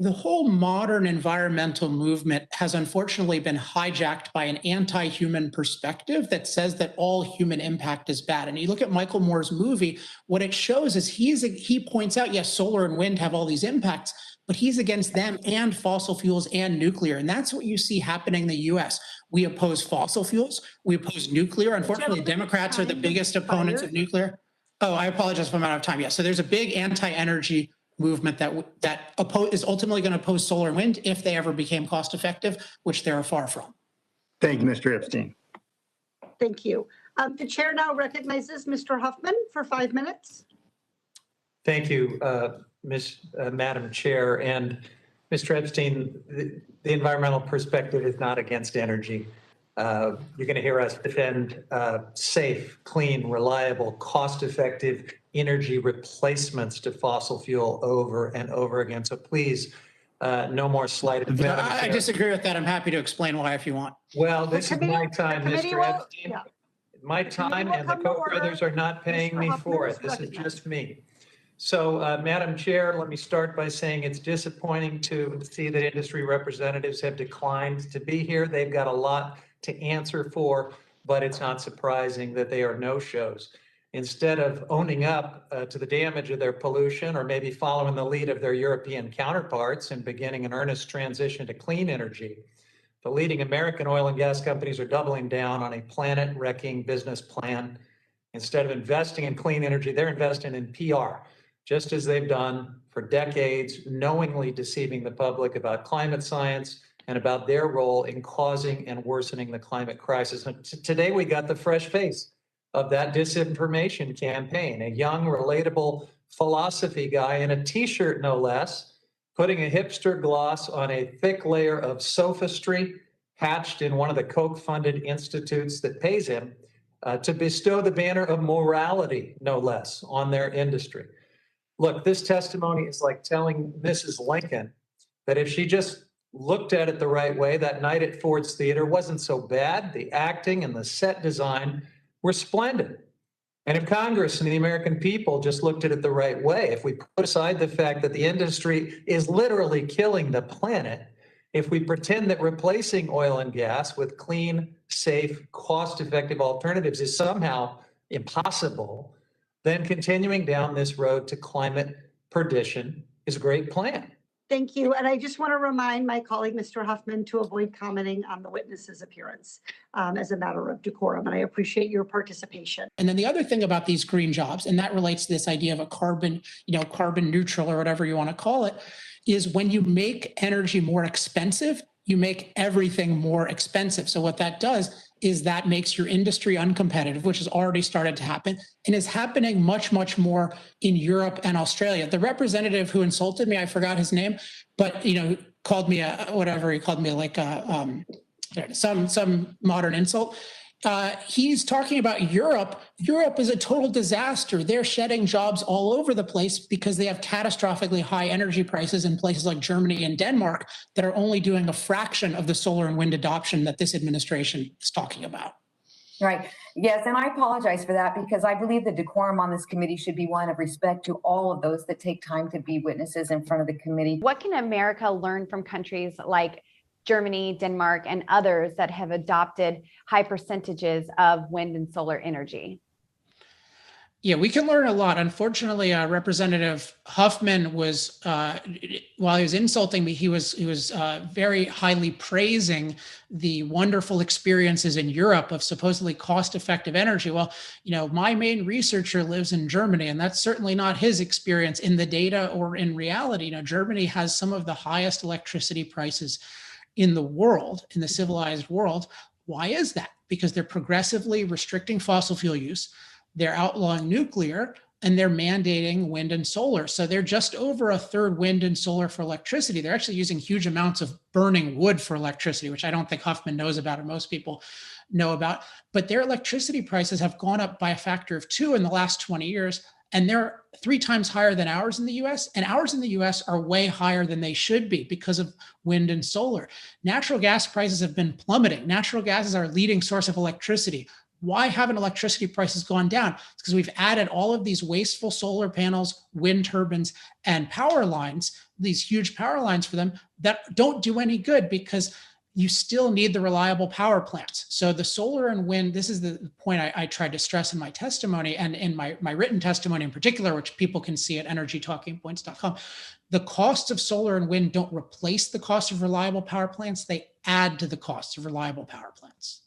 The whole modern environmental movement has unfortunately been hijacked by an anti-human perspective that says that all human impact is bad. And you look at Michael Moore's movie, what it shows is he points out, yes, solar and wind have all these impacts, but he's against them and fossil fuels and nuclear. And that's what you see happening in the US. We oppose fossil fuels, we oppose nuclear. Unfortunately, Democrats are the biggest opponents of nuclear. Oh, I apologize if I'm out of time. Yeah, so there's a big anti-energy movement that is ultimately going to oppose solar and wind if they ever became cost effective, which they are far from. Thank you, Mr. Epstein. Thank you. The chair now recognizes Mr. Huffman for 5 minutes. Thank you, Madam Chair. And Mr. Epstein, the environmental perspective is not against energy. You're going to hear us defend safe, clean, reliable, cost-effective energy replacements to fossil fuel over and over again. So please, no more slight. I disagree with that. I'm happy to explain why if you want. Well, this is my time, Mr. Epstein. Yeah. My time, and the Koch brothers are not paying me for it. This is just me. So, Madam Chair, let me start by saying it's disappointing to see that industry representatives have declined to be here. They've got a lot to answer for, but it's not surprising that they are no-shows. Instead of owning up to the damage of their pollution, or maybe following the lead of their European counterparts and beginning an earnest transition to clean energy, the leading American oil and gas companies are doubling down on a planet-wrecking business plan. Instead of investing in clean energy, they're investing in PR, just as they've done for decades, knowingly deceiving the public about climate science and about their role in causing and worsening the climate crisis. And today we got the fresh face of that disinformation campaign, a young, relatable philosophy guy in a t-shirt, no less, putting a hipster gloss on a thick layer of sophistry hatched in one of the Koch-funded institutes that pays him to bestow the banner of morality, no less, on their industry. Look, this testimony is like telling Mrs. Lincoln that if she just looked at it the right way, that night at Ford's Theater wasn't so bad. The acting and the set design were splendid. And if Congress and the American people just looked at it the right way, if we put aside the fact that the industry is literally killing the planet, if we pretend that replacing oil and gas with clean, safe, cost-effective alternatives is somehow impossible, then continuing down this road to climate perdition is a great plan. Thank you. And I just want to remind my colleague, Mr. Huffman, to avoid commenting on the witness's appearance as a matter of decorum. And I appreciate your participation. And then the other thing about these green jobs, and that relates to this idea of a carbon neutral or whatever you want to call it, is when you make energy more expensive, you make everything more expensive. So what that does is that makes your industry uncompetitive, which has already started to happen and is happening much, much more in Europe and Australia. The representative who insulted me, I forgot his name, but called me he called me like some modern insult. He's talking about Europe. Europe is a total disaster. They're shedding jobs all over the place because they have catastrophically high energy prices in places like Germany and Denmark that are only doing a fraction of the solar and wind adoption that this administration is talking about. Right. Yes, and I apologize for that because I believe the decorum on this committee should be one of respect to all of those that take time to be witnesses in front of the committee. What can America learn from countries like Germany, Denmark, and others that have adopted high percentages of wind and solar energy? Yeah, we can learn a lot. Unfortunately, Representative Huffman was, while he was insulting me, he was very highly praising the wonderful experiences in Europe of supposedly cost-effective energy. Well, my main researcher lives in Germany, and that's certainly not his experience in the data or in reality. Germany has some of the highest electricity prices in the world, in the civilized world. Why is that? Because they're progressively restricting fossil fuel use, they're outlawing nuclear, and they're mandating wind and solar. So they're just over a third wind and solar for electricity. They're actually using huge amounts of burning wood for electricity, which I don't think Huffman knows about or most people know about. But their electricity prices have gone up by a factor of 2 in the last 20 years. And they're 3 times higher than ours in the US. And ours in the US are way higher than they should be because of wind and solar. Natural gas prices have been plummeting. Natural gas is our leading source of electricity. Why haven't electricity prices gone down? It's because we've added all of these wasteful solar panels, wind turbines, and power lines, these huge power lines for them that don't do any good because you still need the reliable power plants. So the solar and wind, this is the point I tried to stress in my testimony and in my written testimony in particular, which people can see at energytalkingpoints.com. The costs of solar and wind don't replace the cost of reliable power plants. They add to the cost of reliable power plants.